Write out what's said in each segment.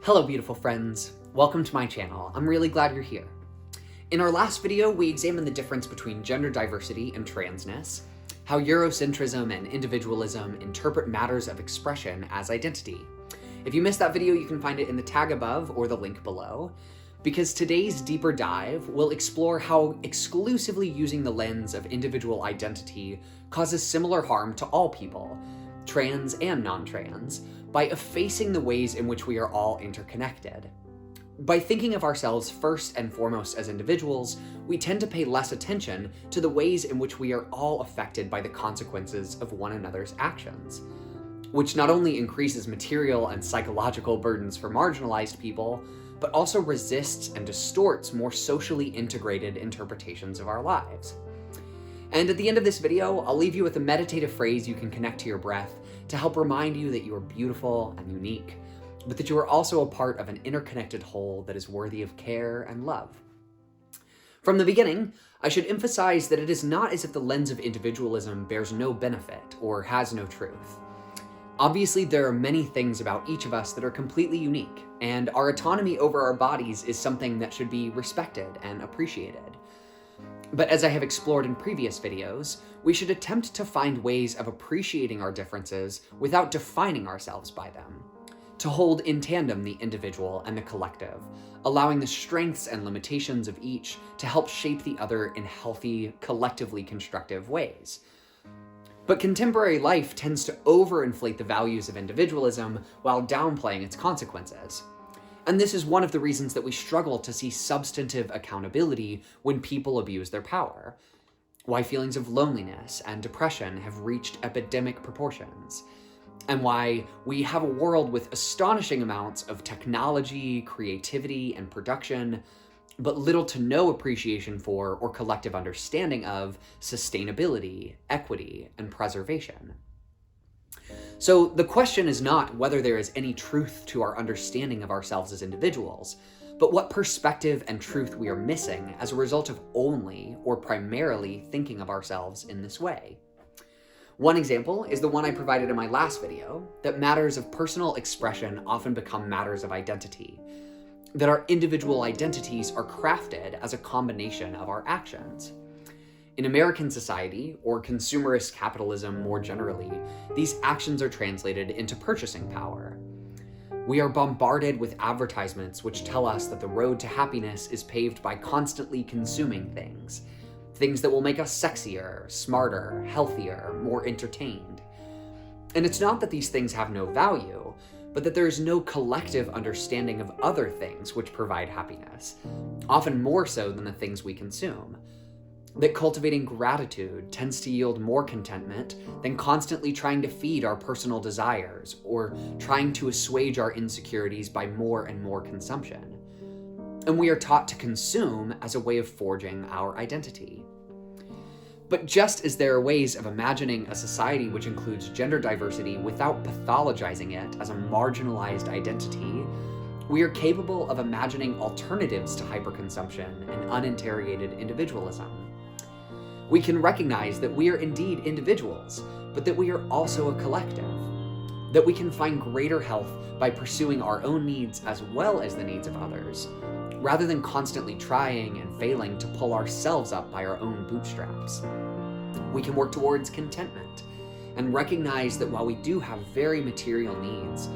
Hello, beautiful friends. Welcome to my channel. I'm really glad you're here. In our last video, we examined the difference between gender diversity and transness, how Eurocentrism and individualism interpret matters of expression as identity. If you missed that video, you can find it in the tag above or the link below, because today's deeper dive will explore how exclusively using the lens of individual identity causes similar harm to all people, trans and non-trans, by effacing the ways in which we are all interconnected. By thinking of ourselves first and foremost as individuals, we tend to pay less attention to the ways in which we are all affected by the consequences of one another's actions, which not only increases material and psychological burdens for marginalized people, but also resists and distorts more socially integrated interpretations of our lives. And at the end of this video, I'll leave you with a meditative phrase you can connect to your breath to help remind you that you are beautiful and unique, but that you are also a part of an interconnected whole that is worthy of care and love. From the beginning, I should emphasize that it is not as if the lens of individualism bears no benefit or has no truth. Obviously, there are many things about each of us that are completely unique, and our autonomy over our bodies is something that should be respected and appreciated. But as I have explored in previous videos, we should attempt to find ways of appreciating our differences without defining ourselves by them, to hold in tandem the individual and the collective, allowing the strengths and limitations of each to help shape the other in healthy, collectively constructive ways. But contemporary life tends to overinflate the values of individualism while downplaying its consequences. And this is one of the reasons that we struggle to see substantive accountability when people abuse their power, why feelings of loneliness and depression have reached epidemic proportions, and why we have a world with astonishing amounts of technology, creativity, and production, but little to no appreciation for or collective understanding of sustainability, equity, and preservation. So the question is not whether there is any truth to our understanding of ourselves as individuals, but what perspective and truth we are missing as a result of only or primarily thinking of ourselves in this way. One example is the one I provided in my last video, that matters of personal expression often become matters of identity, that our individual identities are crafted as a combination of our actions. In American society, or consumerist capitalism more generally, these actions are translated into purchasing power. We are bombarded with advertisements which tell us that the road to happiness is paved by constantly consuming things that will make us sexier, smarter, healthier, more entertained. And it's not that these things have no value, but that there is no collective understanding of other things which provide happiness, often more so than the things we consume. That cultivating gratitude tends to yield more contentment than constantly trying to feed our personal desires or trying to assuage our insecurities by more and more consumption. And we are taught to consume as a way of forging our identity. But just as there are ways of imagining a society which includes gender diversity without pathologizing it as a marginalized identity, we are capable of imagining alternatives to hyperconsumption and uninterrogated individualism. We can recognize that we are indeed individuals, but that we are also a collective. That we can find greater health by pursuing our own needs as well as the needs of others, rather than constantly trying and failing to pull ourselves up by our own bootstraps. We can work towards contentment and recognize that while we do have very material needs,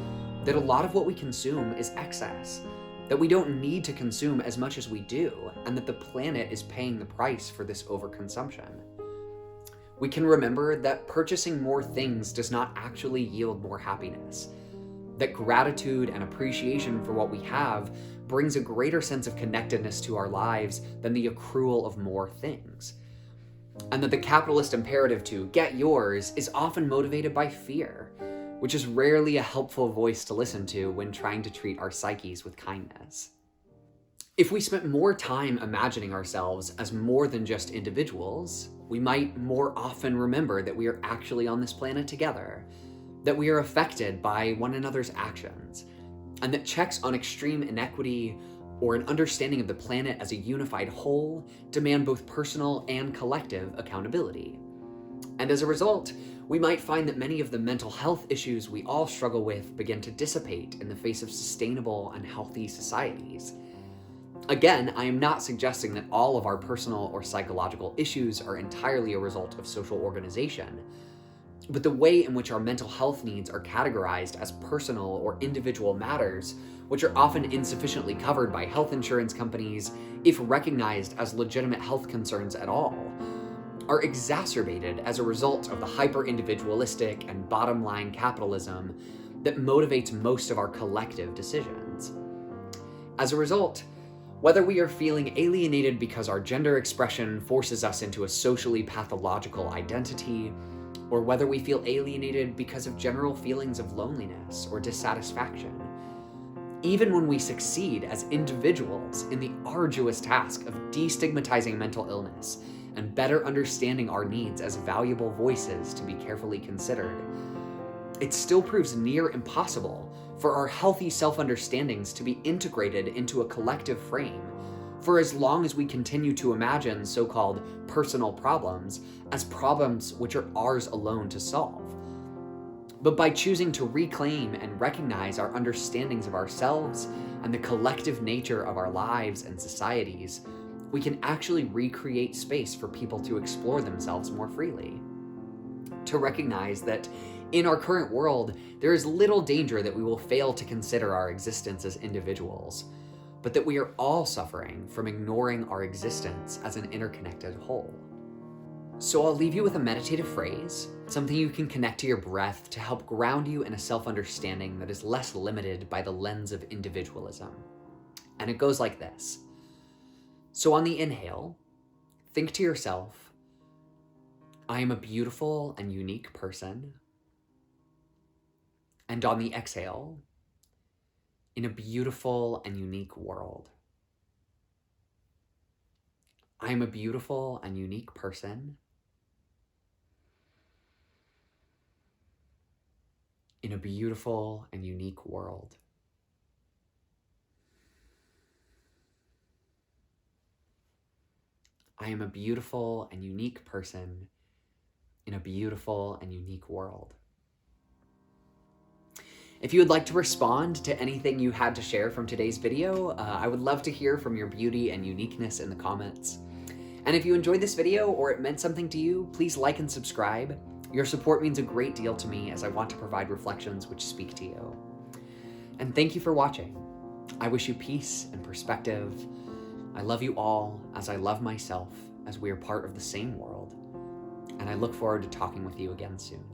that a lot of what we consume is excess, that we don't need to consume as much as we do, and that the planet is paying the price for this overconsumption. We can remember that purchasing more things does not actually yield more happiness, that gratitude and appreciation for what we have brings a greater sense of connectedness to our lives than the accrual of more things, and that the capitalist imperative to get yours is often motivated by fear, which is rarely a helpful voice to listen to when trying to treat our psyches with kindness. If we spent more time imagining ourselves as more than just individuals, we might more often remember that we are actually on this planet together, that we are affected by one another's actions, and that checks on extreme inequity or an understanding of the planet as a unified whole demand both personal and collective accountability. And as a result, we might find that many of the mental health issues we all struggle with begin to dissipate in the face of sustainable and healthy societies. Again, I am not suggesting that all of our personal or psychological issues are entirely a result of social organization, but the way in which our mental health needs are categorized as personal or individual matters, which are often insufficiently covered by health insurance companies, if recognized as legitimate health concerns at all, are exacerbated as a result of the hyper-individualistic and bottom-line capitalism that motivates most of our collective decisions. As a result, whether we are feeling alienated because our gender expression forces us into a socially pathological identity, or whether we feel alienated because of general feelings of loneliness or dissatisfaction, even when we succeed as individuals in the arduous task of destigmatizing mental illness and better understanding our needs as valuable voices to be carefully considered, it still proves near impossible for our healthy self-understandings to be integrated into a collective frame for as long as we continue to imagine so-called personal problems as problems which are ours alone to solve. But by choosing to reclaim and recognize our understandings of ourselves and the collective nature of our lives and societies, we can actually recreate space for people to explore themselves more freely. To recognize that in our current world, there is little danger that we will fail to consider our existence as individuals, but that we are all suffering from ignoring our existence as an interconnected whole. So I'll leave you with a meditative phrase, something you can connect to your breath to help ground you in a self-understanding that is less limited by the lens of individualism. And it goes like this. So on the inhale, think to yourself, I am a beautiful and unique person. And on the exhale, in a beautiful and unique world. I am a beautiful and unique person in a beautiful and unique world. I am a beautiful and unique person in a beautiful and unique world. If you would like to respond to anything you had to share from today's video, I would love to hear from your beauty and uniqueness in the comments. And if you enjoyed this video or it meant something to you, please like and subscribe. Your support means a great deal to me as I want to provide reflections which speak to you. And thank you for watching. I wish you peace and perspective. I love you all as I love myself, as we are part of the same world. And I look forward to talking with you again soon.